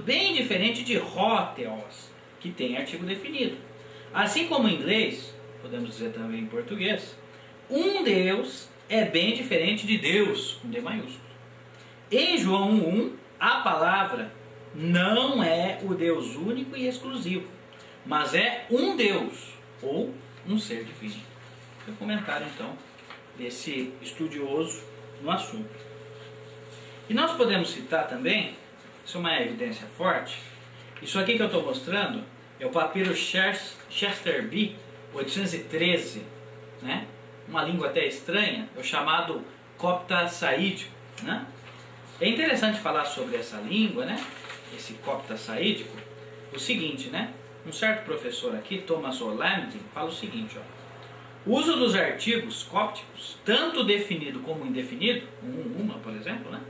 bem diferente de hóteos, que tem artigo definido. Assim como em inglês, podemos dizer também em português, um Deus é bem diferente de Deus, com D maiúsculo. Em João 1:1, a palavra não é o Deus único e exclusivo, mas é um Deus, ou um ser divino. Esse é o comentário, então, desse estudioso no assunto. E nós podemos citar também, isso é uma evidência forte, isso aqui que eu estou mostrando é o papiro Chester B, 813, né? Uma língua até estranha, é o chamado copta saídico, né? É interessante falar sobre essa língua, né? Esse copta saídico, o seguinte, né? Um certo professor aqui, Thomas Holland, fala o seguinte, ó: o uso dos artigos cópticos, tanto definido como indefinido, uma, por exemplo, né?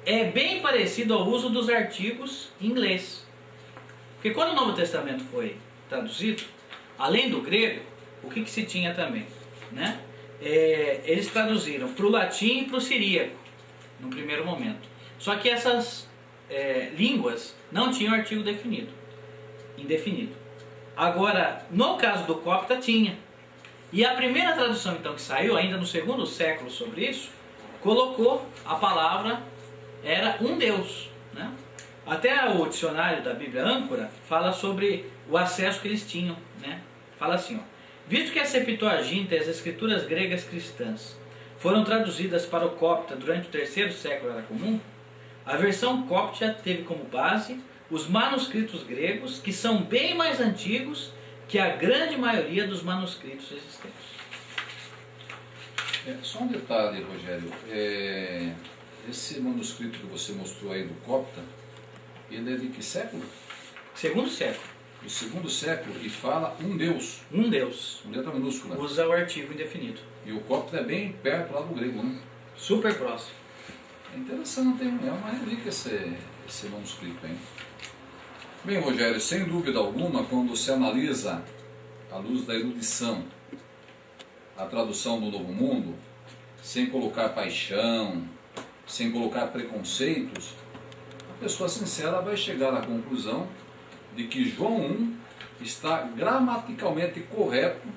É bem parecido ao uso dos artigos em inglês. Porque quando o Novo Testamento foi traduzido, além do grego, o que se tinha também, né? Eles traduziram para o latim e para o siríaco, no primeiro momento. Só que essas línguas não tinham artigo definido, indefinido. Agora, no caso do copta, tinha. E a primeira tradução, então, que saiu, ainda no segundo século sobre isso, colocou a palavra, era um Deus, né? Até o dicionário da Bíblia Âncora fala sobre o acesso que eles tinham, né? Fala assim, ó: visto que a Septuaginta e as escrituras gregas cristãs foram traduzidas para o copta durante o terceiro século era comum, a versão copta teve como base os manuscritos gregos, que são bem mais antigos que a grande maioria dos manuscritos existentes. Só um detalhe, Rogério. Esse manuscrito que você mostrou aí do copta, ele é de que século? Segundo século. Do segundo século, e fala um Deus. Um Deus. Com letra minúscula. Usa o artigo indefinido. E o copta é bem perto lá do grego, né? Super próximo. É interessante, hein? É uma relíquia esse manuscrito, hein? Bem, Rogério, sem dúvida alguma, quando se analisa à luz da erudição a tradução do Novo Mundo, sem colocar paixão, sem colocar preconceitos, a pessoa sincera vai chegar à conclusão de que João 1 está gramaticalmente correto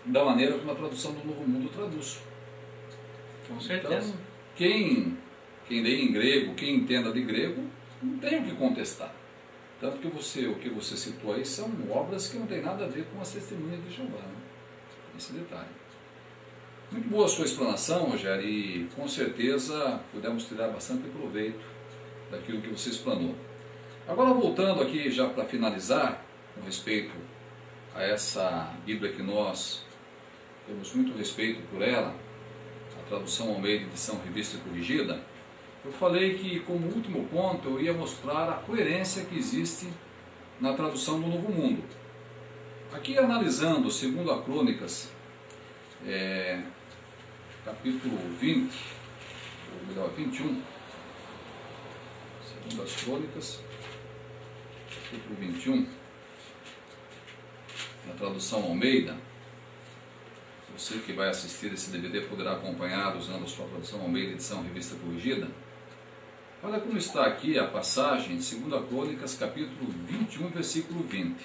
da maneira como a tradução do Novo Mundo traduz. Com certeza. Então, quem lê em grego, quem entenda de grego, não tem o que contestar. Tanto que o que você citou aí são obras que não tem nada a ver com as testemunhas de Jeová, né? Esse detalhe. Muito boa a sua explanação, Rogério, e com certeza pudemos tirar bastante proveito daquilo que você explanou. Agora, voltando aqui já para finalizar, com respeito a essa Bíblia que nós temos muito respeito por ela, a tradução Almeida, edição revista e corrigida, eu falei que, como último ponto, eu ia mostrar a coerência que existe na tradução do Novo Mundo. Aqui, analisando, segundo a Crônicas, capítulo 20, ou melhor, 21, segundo as Crônicas, capítulo 21, na tradução Almeida. Você que vai assistir esse DVD poderá acompanhar usando a sua tradução Almeida, edição revista corrigida. Olha como está aqui a passagem de 2 Crônicas, capítulo 21, versículo 20.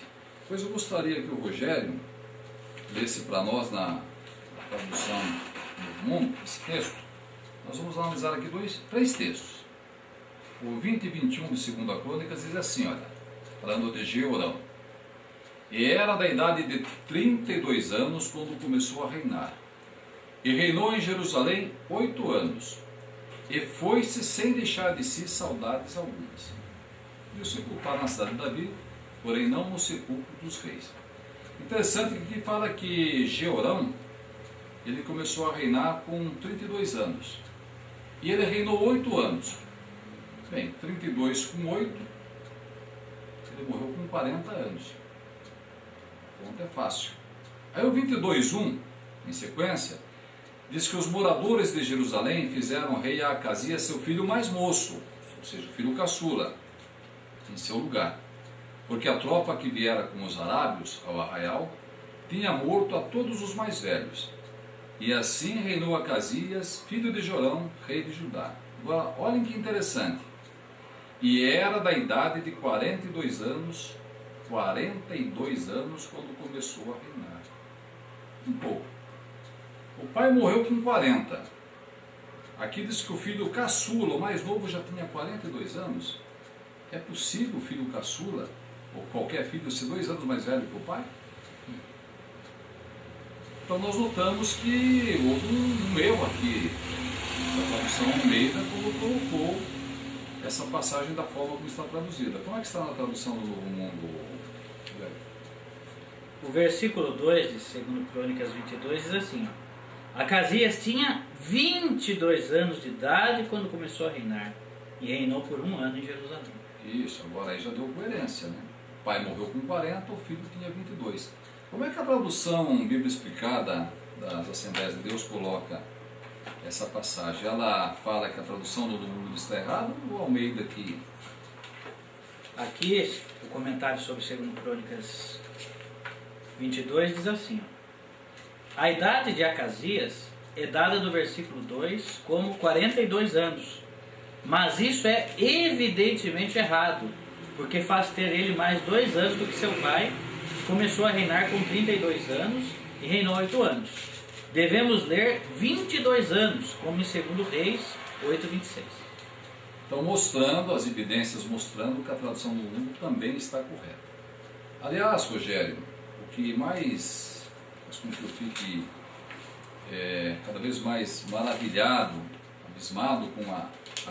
Pois eu gostaria que o Rogério lesse para nós na tradução do Novo Mundo esse texto. Nós vamos analisar aqui três textos. O 20 e 21 de 2 Crônicas diz assim, olha, falando de Jeorão: e era da idade de 32 anos quando começou a reinar, e reinou em Jerusalém 8 anos, e foi-se sem deixar de si saudades algumas. E o sepultar na cidade de Davi, porém não no sepulcro dos reis. Interessante que aqui fala que Jeorão, ele começou a reinar com 32 anos, e ele reinou 8 anos. Bem, 32 com 8, ele morreu com 40 anos. Conta é fácil. Aí o 22:1, em sequência, diz que os moradores de Jerusalém fizeram o rei Acasias seu filho mais moço, ou seja, o filho caçula, em seu lugar, porque a tropa que viera com os arábios ao arraial tinha morto a todos os mais velhos. E assim reinou Acasias, filho de Jorão, rei de Judá. Agora, olhem que interessante. e era da idade de 42 anos quando começou a reinar. Um pouco. O pai morreu com 40. Aqui diz que o filho caçula, o mais novo, já tinha 42 anos. É possível o filho caçula, ou qualquer filho, ser 2 anos mais velho que o pai? Então nós notamos que houve um erro aqui. A tradução Almeida colocou essa passagem da forma como está traduzida. Como é que está na tradução do Novo Mundo? O versículo 2 de 2 Crônicas 22 diz assim, ó, Acasias tinha 22 anos de idade quando começou a reinar, e reinou por 1 ano em Jerusalém. Isso, agora aí já deu coerência, né? O pai morreu com 40, o filho tinha 22. Como é que a tradução Bíblia Explicada das Assembleias de Deus coloca essa passagem? Ela fala que a tradução do Novo Mundo está errada, ou Almeida aqui? Aqui, o comentário sobre 2 Crônicas 22 diz assim, ó, a idade de Acasias é dada no versículo 2 como 42 anos, mas isso é evidentemente errado, porque faz ter ele mais 2 anos do que seu pai, que começou a reinar com 32 anos e reinou 8 anos. Devemos ler 22 anos, como em 2 Reis 8:26. Então, mostrando, as evidências mostrando que a tradução do mundo também está correta. Aliás, Rogério, o que mais faz com que eu fique cada vez mais maravilhado, abismado com a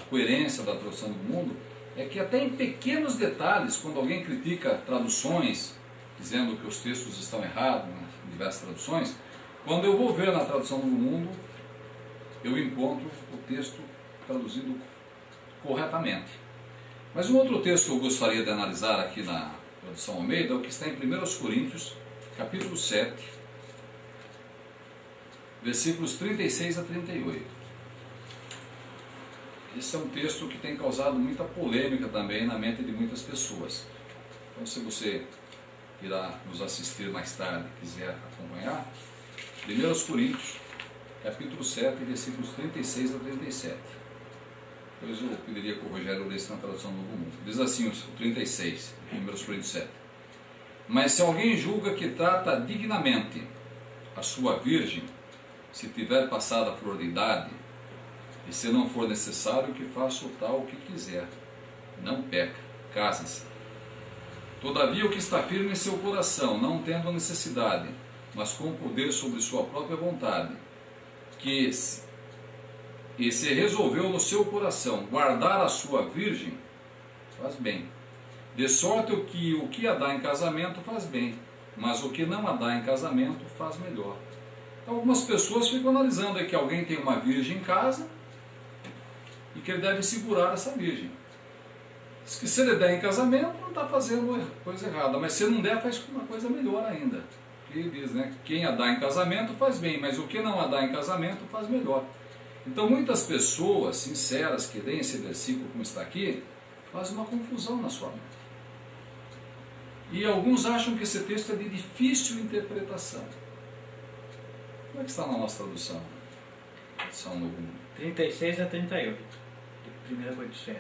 coerência da tradução do mundo, é que até em pequenos detalhes, quando alguém critica traduções, dizendo que os textos estão errados em diversas traduções, quando eu vou ver na tradução do mundo, eu encontro o texto traduzido corretamente. Mas um outro texto que eu gostaria de analisar aqui na tradução Almeida é o que está em 1 Coríntios, capítulo 7, versículos 36 a 38. Esse é um texto que tem causado muita polêmica também na mente de muitas pessoas. Então, se você irá nos assistir mais tarde e quiser acompanhar, 1 Coríntios, capítulo 7, versículos 36 a 37. Depois eu pediria que o Rogério lesse na tradução do Novo Mundo. Diz assim o 36, 1 Coríntios 7. Mas se alguém julga que trata dignamente a sua virgem, se tiver passado a flor de idade, e se não for necessário que faça o tal que quiser, não peca, casem-se. Todavia o que está firme em seu coração, não tendo necessidade, mas com poder sobre sua própria vontade, e se resolveu no seu coração guardar a sua virgem, faz bem. De sorte que o que a dá em casamento faz bem, mas o que não a dá em casamento faz melhor. Então, algumas pessoas ficam analisando que alguém tem uma virgem em casa e que ele deve segurar essa virgem. Diz que se ele der em casamento, não está fazendo coisa errada, mas se não der, faz uma coisa melhor ainda. Ele diz, né? Quem a dá em casamento faz bem, mas o que não a dá em casamento faz melhor. Então, muitas pessoas sinceras que leem esse versículo como está aqui, fazem uma confusão na sua mente. E alguns acham que esse texto é de difícil interpretação. Como é que está na nossa tradução? Tradução Novo Mundo. 36 a 38, de 1 Coríntios 7.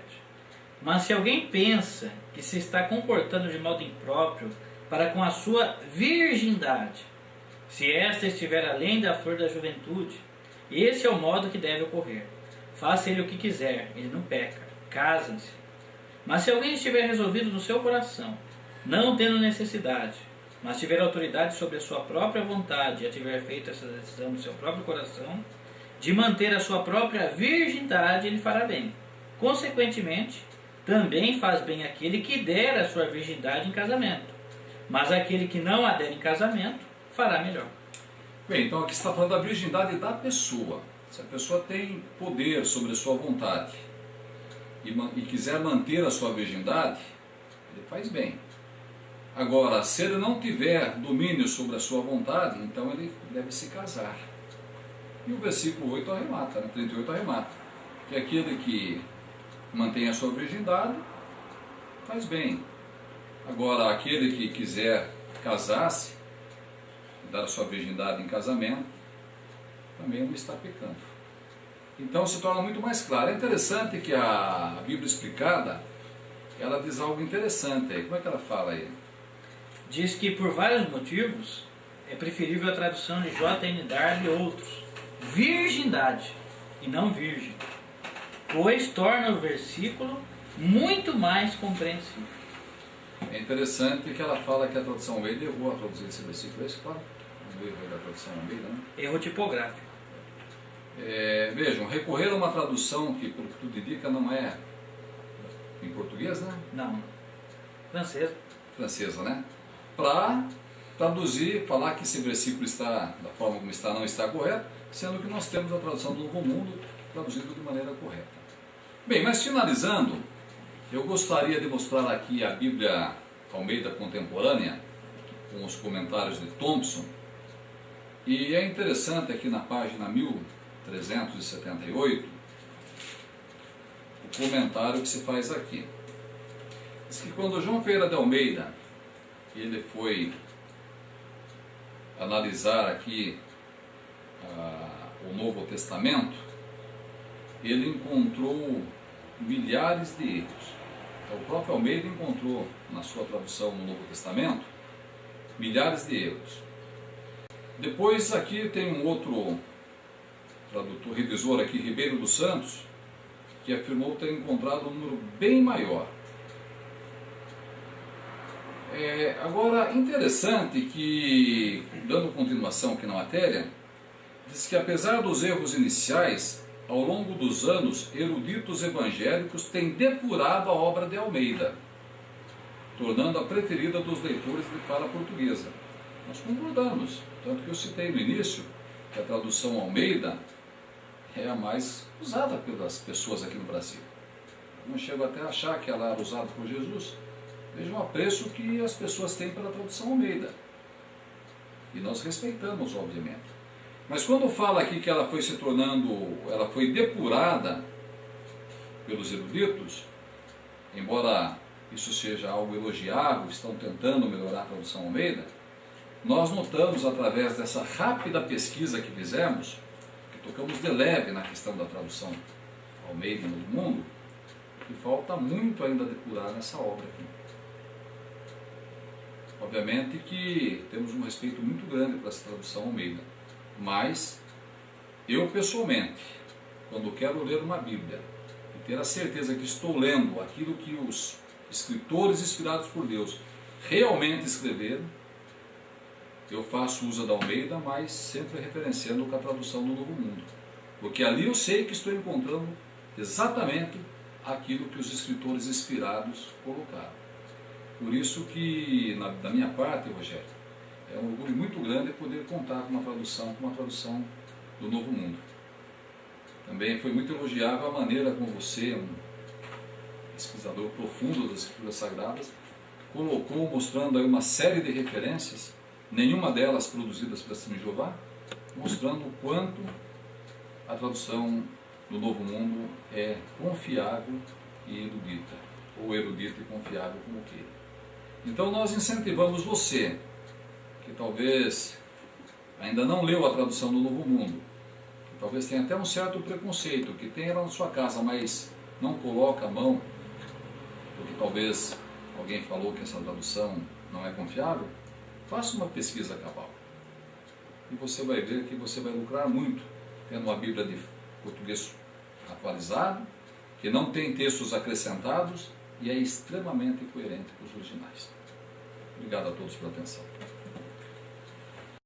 Mas se alguém pensa que se está comportando de modo impróprio para com a sua virgindade, se esta estiver além da flor da juventude, esse é o modo que deve ocorrer. Faça ele o que quiser, ele não peca. Casem-se. Mas se alguém estiver resolvido no seu coração, não tendo necessidade, mas tiver autoridade sobre a sua própria vontade e a tiver feito essa decisão no seu próprio coração, de manter a sua própria virgindade, ele fará bem. Consequentemente, também faz bem aquele que der a sua virgindade em casamento. Mas aquele que não a der em casamento, fará melhor. Bem, então aqui está falando da virgindade da pessoa. Se a pessoa tem poder sobre a sua vontade e quiser manter a sua virgindade, ele faz bem. Agora, se ele não tiver domínio sobre a sua vontade, então ele deve se casar. E o versículo 8 arremata, 38 arremata, que aquele que mantém a sua virgindade, faz bem. Agora, aquele que quiser casar-se, dar a sua virgindade em casamento, também não está pecando. Então se torna muito mais claro. É interessante que a Bíblia Explicada, ela diz algo interessante aí. Como é que ela fala aí? Diz que por vários motivos é preferível a tradução de J.N. Darby e outros. Virgindade e não virgem. Pois torna o versículo muito mais compreensível. É interessante que ela fala que a tradução Almeida errou a traduzir esse versículo. É isso, claro. O erro aí da tradução Almeida, né? Erro tipográfico. Vejam, recorrer a uma tradução que, pelo que tudo indica, não é em português, né? Não. Francesa. Francesa, né? Para traduzir, falar que esse versículo está, da forma como está, não está correto, sendo que nós temos a tradução do Novo Mundo traduzido de maneira correta. Bem, mas finalizando, eu gostaria de mostrar aqui a Bíblia Almeida Contemporânea, com os comentários de Thompson, e é interessante aqui na página 1378, o comentário que se faz aqui. Diz que quando João Ferreira de Almeida, ele foi analisar aqui o Novo Testamento, ele encontrou milhares de erros. Então, o próprio Almeida encontrou na sua tradução no Novo Testamento milhares de erros. Depois aqui tem um outro tradutor, revisor aqui, Ribeiro dos Santos, que afirmou ter encontrado um número bem maior. Agora, interessante que, dando continuação aqui na matéria, diz que apesar dos erros iniciais, ao longo dos anos, eruditos evangélicos têm depurado a obra de Almeida, tornando a preferida dos leitores de fala portuguesa. Nós concordamos, tanto que eu citei no início que a tradução Almeida é a mais usada pelas pessoas aqui no Brasil. Eu não chego até a achar que ela era usada por Jesus. Vejam o apreço que as pessoas têm pela tradução Almeida. E nós respeitamos, obviamente. Mas quando fala aqui que ela foi se tornando, ela foi depurada pelos eruditos, embora isso seja algo elogiável, estão tentando melhorar a tradução Almeida, nós notamos através dessa rápida pesquisa que fizemos, que tocamos de leve na questão da tradução Almeida no mundo, que falta muito ainda depurar nessa obra aqui. Obviamente que temos um respeito muito grande para essa tradução Almeida, mas eu pessoalmente, quando quero ler uma Bíblia e ter a certeza que estou lendo aquilo que os escritores inspirados por Deus realmente escreveram, eu faço uso da Almeida, mas sempre referenciando com a tradução do Novo Mundo, porque ali eu sei que estou encontrando exatamente aquilo que os escritores inspirados colocaram. Por isso que, da minha parte, Rogério, é um orgulho muito grande poder contar com uma tradução do Novo Mundo. Também foi muito elogiável a maneira como você, um pesquisador profundo das Escrituras Sagradas, colocou, mostrando aí uma série de referências, nenhuma delas produzidas pela Testemunha de Jeová, mostrando o quanto a tradução do Novo Mundo é confiável e erudita, ou erudita e confiável, como queira. Então nós incentivamos você, que talvez ainda não leu a tradução do Novo Mundo, que talvez tenha até um certo preconceito, que tem ela na sua casa, mas não coloca a mão, porque talvez alguém falou que essa tradução não é confiável, faça uma pesquisa cabal. E você vai ver que você vai lucrar muito, tendo uma Bíblia de português atualizado, que não tem textos acrescentados e é extremamente coerente com os originais. Obrigado a todos pela atenção.